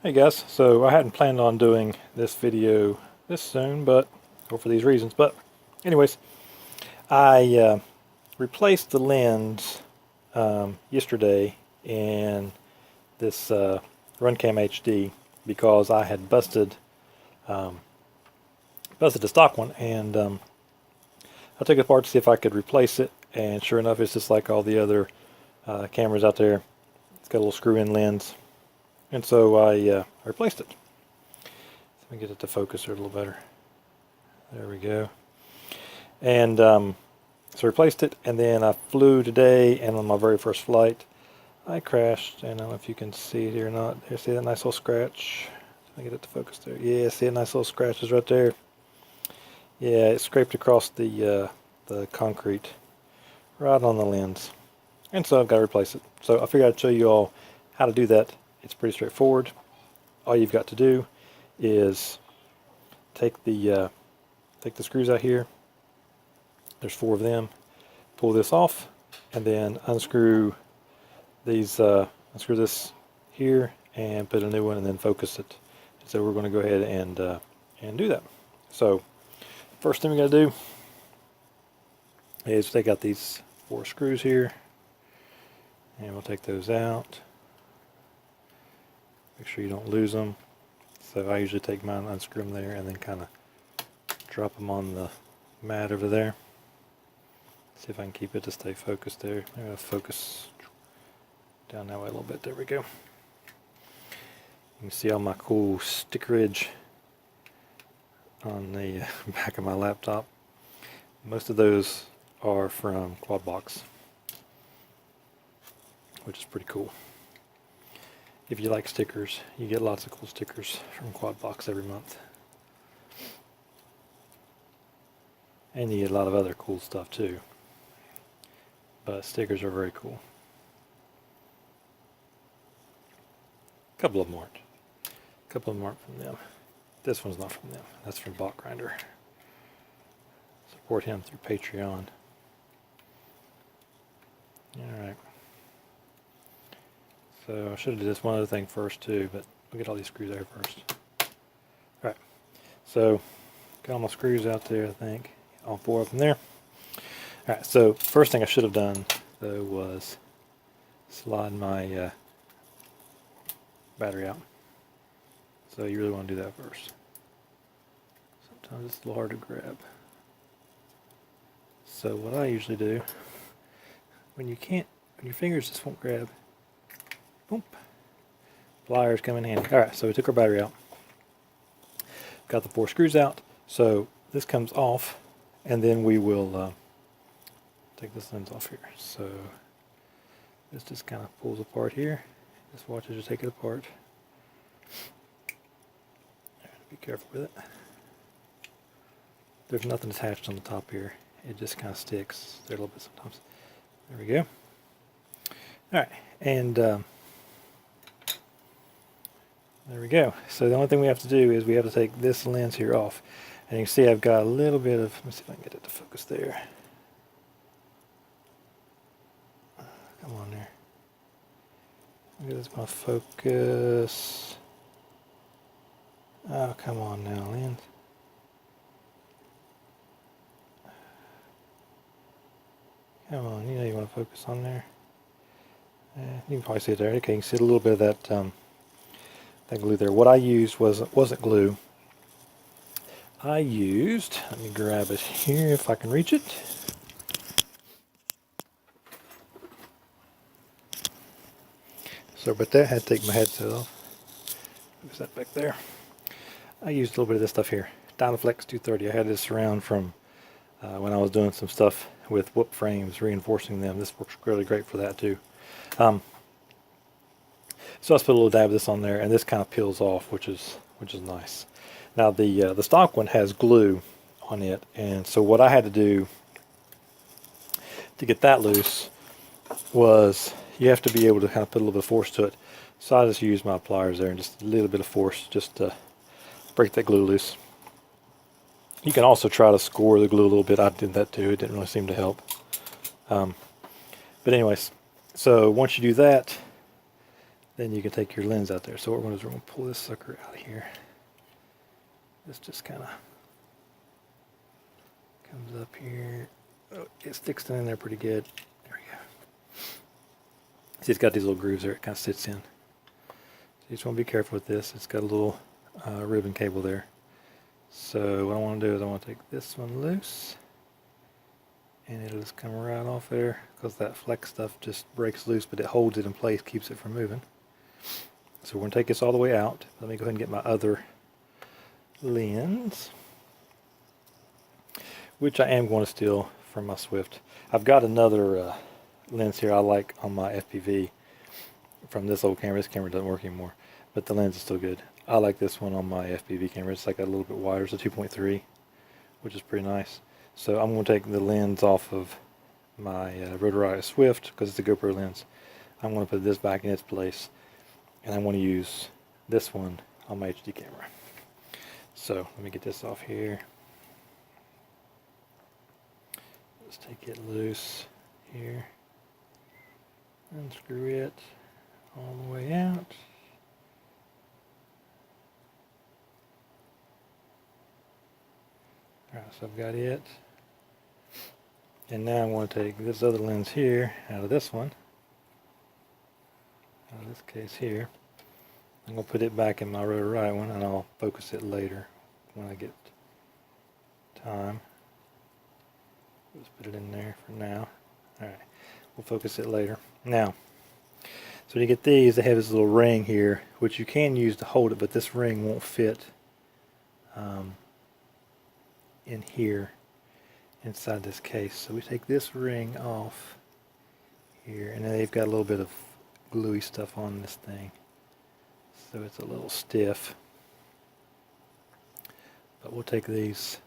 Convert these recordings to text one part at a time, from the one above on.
Hey guys, so I hadn't planned on doing this video this soon, or for these reasons, but anyways, I replaced the lens yesterday in this RunCam HD because I had busted a stock one, and I took it apart to see if I could replace it, and sure enough, it's just like all the other cameras out there. It's got a little screw-in lens. And so I replaced it. Let me get it to focus here a little better. There we go. And so I replaced it, and then I flew today, and on my very first flight, I crashed. And I don't know if you can see it here or not. There, see that nice little scratch? Let me get it to focus there. Yeah, see a nice little scratch is right there. Yeah, it scraped across the concrete right on the lens. And so I've got to replace it. So I figured I'd show you all how to do that. It's pretty straightforward. All you've got to do is take the screws out here. There's 4 of them. Pull this off, and then unscrew these. Unscrew this here and put a new one, and then focus it. So we're going to go ahead and do that. So first thing we got to do is take out these 4 screws here, and we'll take those out. Make sure you don't lose them. So I usually take mine, unscrew them there, and then kind of drop them on the mat over there. See if I can keep it to stay focused there. I'm going to focus down that way a little bit. There we go. You can see all my cool stickerage on the back of my laptop. Most of those are from Quadbox, which is pretty cool. If you like stickers, you get lots of cool stickers from Quadbox every month. And you get a lot of other cool stuff too. But stickers are very cool. A couple of them aren't. A couple of them aren't from them. This one's not from them. That's from Bot Grinder. Support him through Patreon. Alright. So I should have did this one other thing first too, but we'll get all these screws there first. Alright, so got all my screws out there, I think. All 4 of them there. Alright, so first thing I should have done though was slide my battery out. So you really want to do that first. Sometimes it's a little hard to grab. So what I usually do, when your fingers just won't grab, boom, pliers come in handy. Alright, so we took our battery out. Got the 4 screws out. So this comes off, and then we will take this lens off here. So this just kind of pulls apart here. Just watch as you take it apart. Be careful with it. There's nothing attached on the top here. It just kind of sticks there a little bit sometimes. There we go. Alright, and there we go. So the only thing we have to do is we have to take this lens here off. And you can see I've got a little bit of, let me see if I can get it to focus there. Come on there. Look at this, my focus. Oh, come on now, lens. Come on, you know you want to focus on there. You can probably see it there. Okay, you can see a little bit of that that glue there. What I used wasn't glue. I used, let me grab it here if I can reach it. So, but that, I had to take my headset off. Who's that back there? I used a little bit of this stuff here. Dynaflex 230. I had this around from when I was doing some stuff with whoop frames, reinforcing them. This works really great for that too. So I just put a little dab of this on there, and this kind of peels off, which is nice. Now the stock one has glue on it, and so what I had to do to get that loose was you have to be able to kind of put a little bit of force to it. So I just used my pliers there and just a little bit of force just to break that glue loose. You can also try to score the glue a little bit. I did that too. It didn't really seem to help. But anyways, so once you do that, then you can take your lens out there. So what we're going to do is we're going to pull this sucker out of here. This just kind of comes up here. Oh, it sticks in there pretty good. There we go. See, it's got these little grooves there. It kind of sits in. So you just want to be careful with this. It's got a little ribbon cable there. So what I want to do is I want to take this one loose, and it'll just come right off there, because that flex stuff just breaks loose, but it holds it in place, keeps it from moving. So we're going to take this all the way out. Let me go ahead and get my other lens, which I am going to steal from my Swift. I've got another lens here I like on my FPV from this old camera. This camera doesn't work anymore, but the lens is still good. I like this one on my FPV camera. It's like a little bit wider. It's a 2.3, which is pretty nice. So I'm going to take the lens off of my Rotor Swift, because it's a GoPro lens. I'm going to put this back in its place, and I want to use this one on my HD camera. So let me get this off here. Let's take it loose here, and screw it all the way out. Alright, so I've got it. And now I'm going to take this other lens here out of this one, out of this case here. I'm going to put it back in my Rotor one, and I'll focus it later when I get time. Let's put it in there for now. Alright, we'll focus it later. Now, so when you get these, they have this little ring here, which you can use to hold it, but this ring won't fit in here inside this case. So we take this ring off here, and then they've got a little bit of gluey stuff on this thing, so it's a little stiff. But we'll take these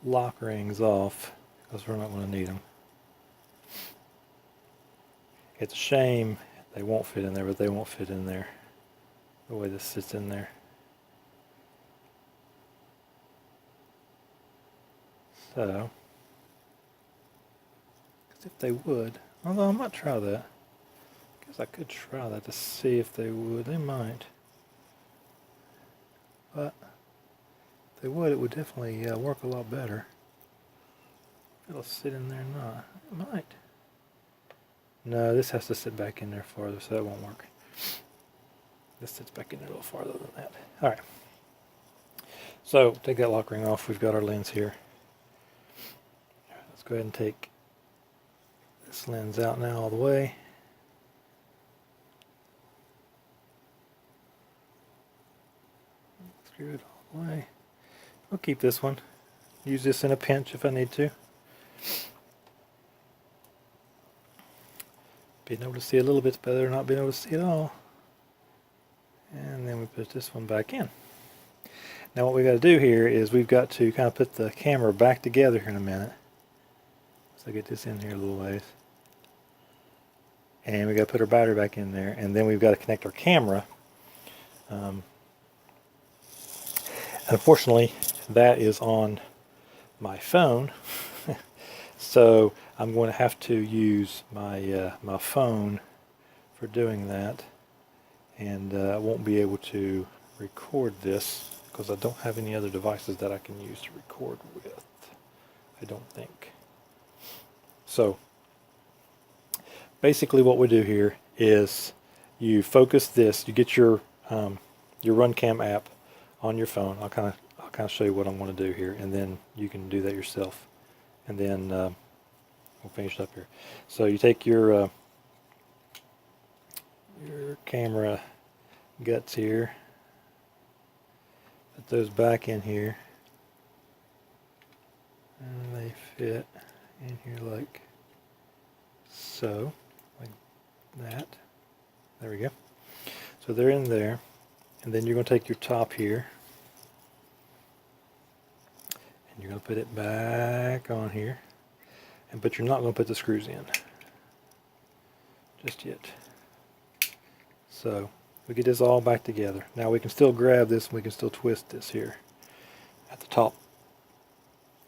lock rings off, because we're not going to need them. It's a shame they won't fit in there, but they won't fit in there the way this sits in there. So, if they would, although I might try that. I guess I could try that to see if they would. They might. But if they would, it would definitely work a lot better. It'll sit in there or not. It might. No, this has to sit back in there farther, so that won't work. This sits back in there a little farther than that. Alright. So, take that lock ring off. We've got our lens here. Let's go ahead and take this lens out now all the way. Screw it all the way. I'll keep this one. Use this in a pinch if I need to. Being able to see a little bit better than not being able to see it all. And then we put this one back in. Now what we got to do here is we've got to kind of put the camera back together here in a minute. So get this in here a little ways. And we got to put our battery back in there, and then we've got to connect our camera. Unfortunately, that is on my phone, so I'm going to have to use my my phone for doing that, and I won't be able to record this because I don't have any other devices that I can use to record with, I don't think. So basically what we do here is you focus this, you get your RunCam app on your phone. I'll kind of show you what I'm going to do here, and then you can do that yourself, and then we'll finish up here. So you take your camera guts here, put those back in here, and they fit in here like so, like that. There we go. So they're in there, and then you're going to take your top here, and you're going to put it back on here, but you're not going to put the screws in just yet. So we get this all back together. Now we can still grab this, and we can still twist this here at the top.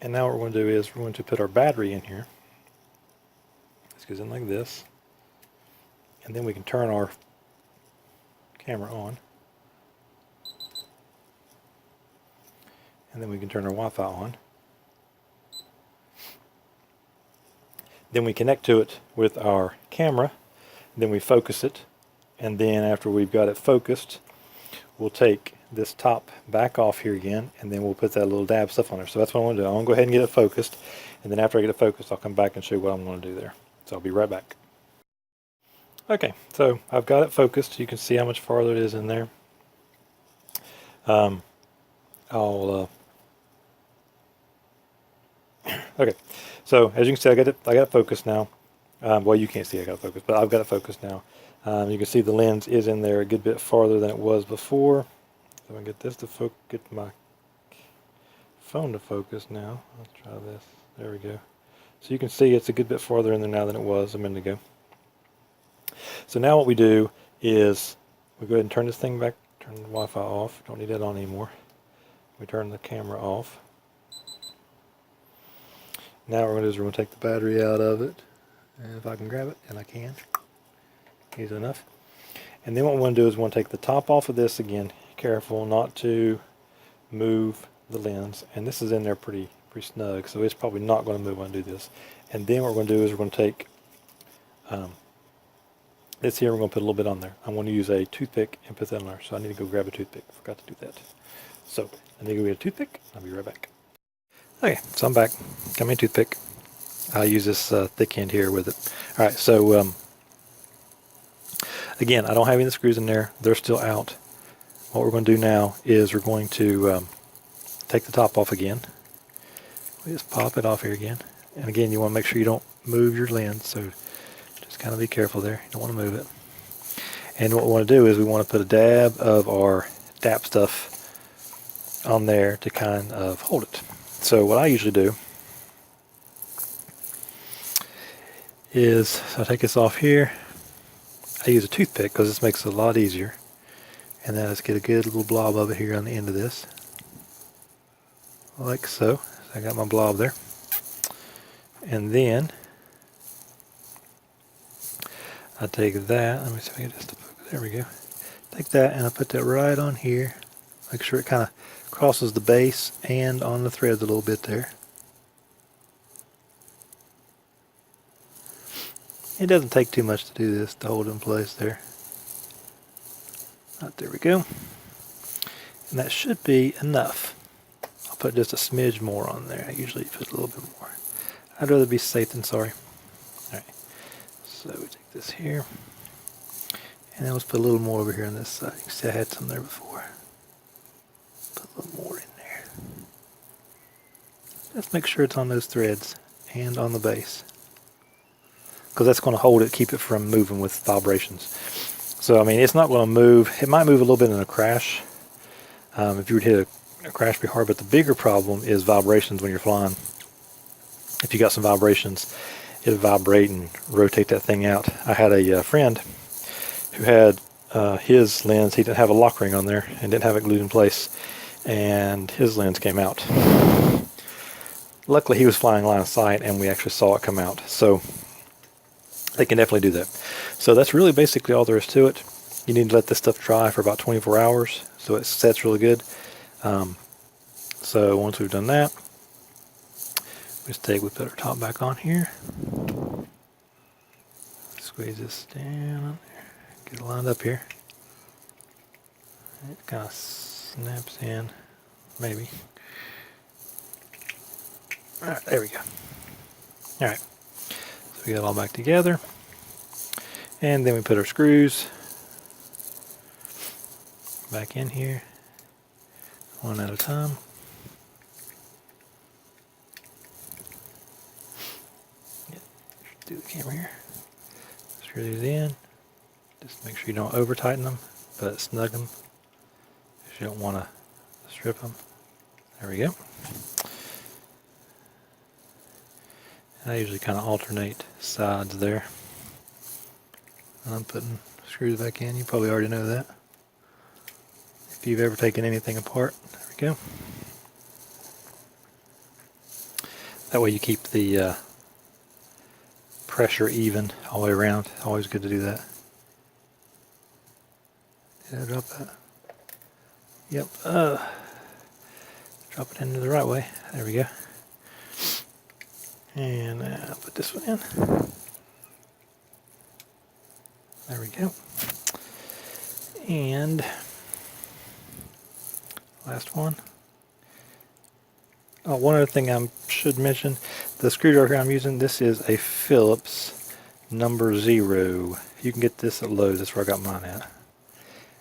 And now what we're going to do is we're going to put our battery in here. This goes in like this, and then we can turn our camera on, and then we can turn our Wi-Fi on. Then we connect to it with our camera, then we focus it, and then after we've got it focused, we'll take this top back off here again, and then we'll put that little dab stuff on there. So that's what I want to do. I want to go ahead and get it focused, and then after I get it focused, I'll come back and show you what I'm going to do there. So I'll be right back. Okay, so I've got it focused. You can see how much farther it is in there. Okay, so as you can see, I got it focused now. Well, you can't see I got it focused, but I've got it focused now. You can see the lens is in there a good bit farther than it was before. So I'm gonna get this to get my phone to focus now. Let's try this. There we go. So you can see it's a good bit farther in there now than it was a minute ago. So now what we do is we go ahead and turn this thing back, turn the Wi-Fi off. Don't need that on anymore. We turn the camera off. Now what we're going to do is we're going to take the battery out of it. And if I can grab it, and I can. Easy enough. And then what we want to do is we want to take the top off of this again. Careful not to move the lens. And this is in there pretty snug, so it's probably not going to move when I do this. And then what we're going to do is we're going to take this here, we're going to put a little bit on there. I'm going to use a toothpick and put that on there. So I need to go grab a toothpick. I forgot to do that. So I need to go get a toothpick. I'll be right back. Okay, so I'm back. Got me a toothpick. I'll use this thick end here with it. Alright, so again, I don't have any of the screws in there. They're still out. What we're going to do now is we're going to take the top off again. We just pop it off here again. And again, you want to make sure you don't move your lens, so just kind of be careful there. You don't want to move it. And what we want to do is we want to put a dab of our DAP stuff on there to kind of hold it. So what I usually do is I take this off here. I use a toothpick because this makes it a lot easier. And then I just get a good little blob of it here on the end of this. Like so. So I got my blob there. And then I take that. Let me see if I can get this to focus. There we go. Take that and I put that right on here. Make sure it kind of crosses the base and on the threads a little bit there. It doesn't take too much to do this to hold it in place there. Right, there we go. And that should be enough. I'll put just a smidge more on there. I usually put a little bit more. I'd rather be safe than sorry. Alright, so we take this here. And then let's put a little more over here on this side. You can see I had some there before. Put a little more in there. Just make sure it's on those threads and on the base, because that's going to hold it, keep it from moving with vibrations. So I mean, it's not going to move. It might move a little bit in a crash. If you were to hit a crash pretty hard, but the bigger problem is vibrations when you're flying. If you got some vibrations, it'll vibrate and rotate that thing out. I had a friend who had his lens, he didn't have a lock ring on there and didn't have it glued in place, and his lens came out. Luckily he was flying line of sight and we actually saw it come out. So they can definitely do that. So that's really basically all there is to it. You need to let this stuff dry for about 24 hours so it sets really good. So once we've done that, we put our top back on here. Squeeze this down on there. Get it lined up here. It kind of snaps in, maybe. Alright, there we go. Alright, so we got it all back together. And then we put our screws back in here, one at a time. Do the camera here. Screw these in. Just make sure you don't over tighten them, but snug them. If you don't want to strip them. There we go. And I usually kind of alternate sides there. And I'm putting screws back in. You probably already know that. If you've ever taken anything apart, there we go. That way you keep the pressure even all the way around. Always good to do that. Did I drop that? Yep. Drop it into the right way. There we go. And put this one in. There we go. And last one. Oh, one other thing I should mention, the screwdriver I'm using, this is a Phillips number 0. You can get this at Lowe's. That's where I got mine at.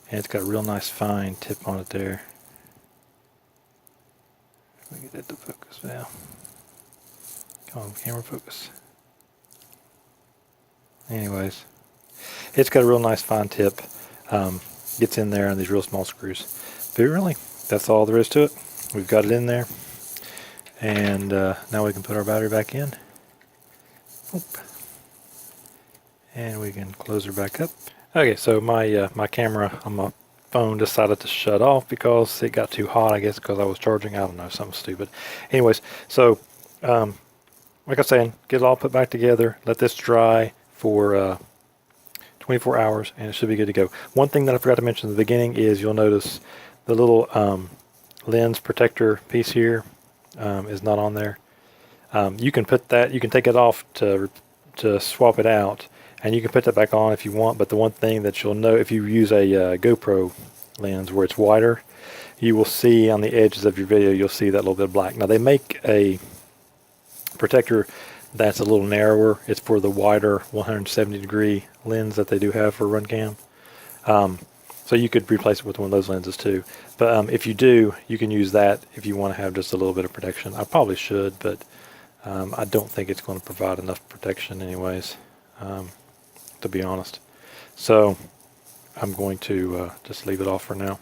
And it's got a real nice fine tip on it there. Let me get that to focus now. Come on, camera focus. Anyways, it's got a real nice fine tip. Gets in there on these real small screws. But really, that's all there is to it. We've got it in there. And now we can put our battery back in. Oop. And we can close her back up. Okay, so my my camera on my phone decided to shut off because it got too hot, I guess, because I was charging. I don't know, something stupid. Anyways, so like I was saying, get it all put back together. Let this dry for 24 hours, and it should be good to go. One thing that I forgot to mention at the beginning is you'll notice the little lens protector piece here is not on there. You can put that, you can take it off to swap it out, and you can put that back on if you want. But the one thing that you'll know, if you use a GoPro lens where it's wider, you will see on the edges of your video, you'll see that little bit of black. Now they make a protector that's a little narrower. It's for the wider 170-degree lens that they do have for RunCam. So you could replace it with one of those lenses too. But if you do, you can use that if you want to have just a little bit of protection. I probably should, but I don't think it's going to provide enough protection anyways, to be honest. So I'm going to just leave it off for now.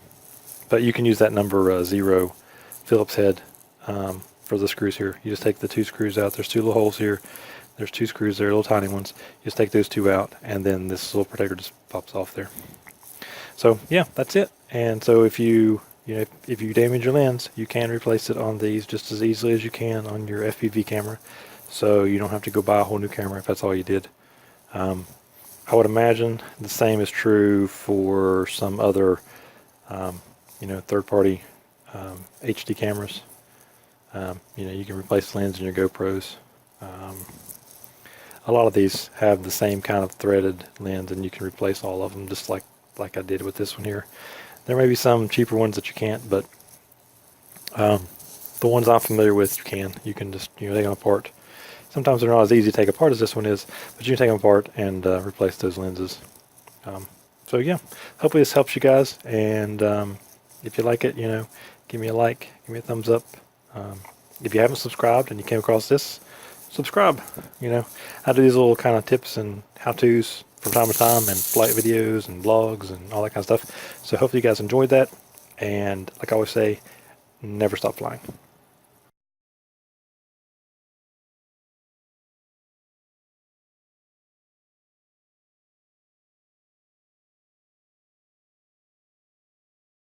But you can use that number 0 Phillips head for the screws here. You just take the 2 screws out. There's 2 little holes here. There's 2 screws there, little tiny ones. You just take those 2 out, and then this little protector just pops off there. So yeah, that's it. And so if you if you damage your lens, you can replace it on these just as easily as you can on your FPV camera. So you don't have to go buy a whole new camera if that's all you did. I would imagine the same is true for some other third-party HD cameras. You can replace the lens in your GoPros. A lot of these have the same kind of threaded lens, and you can replace all of them just like I did with this one here. There may be some cheaper ones that you can't, but the ones I'm familiar with, you can. You can just take them apart. Sometimes they're not as easy to take apart as this one is, but you can take them apart and replace those lenses. So yeah, hopefully this helps you guys, and if you like it, give me a like, give me a thumbs up. If you haven't subscribed and you came across this, subscribe. I do these little kind of tips and how-tos from time to time, and flight videos and vlogs and all that kind of stuff. So hopefully you guys enjoyed that, and like I always say, never stop flying.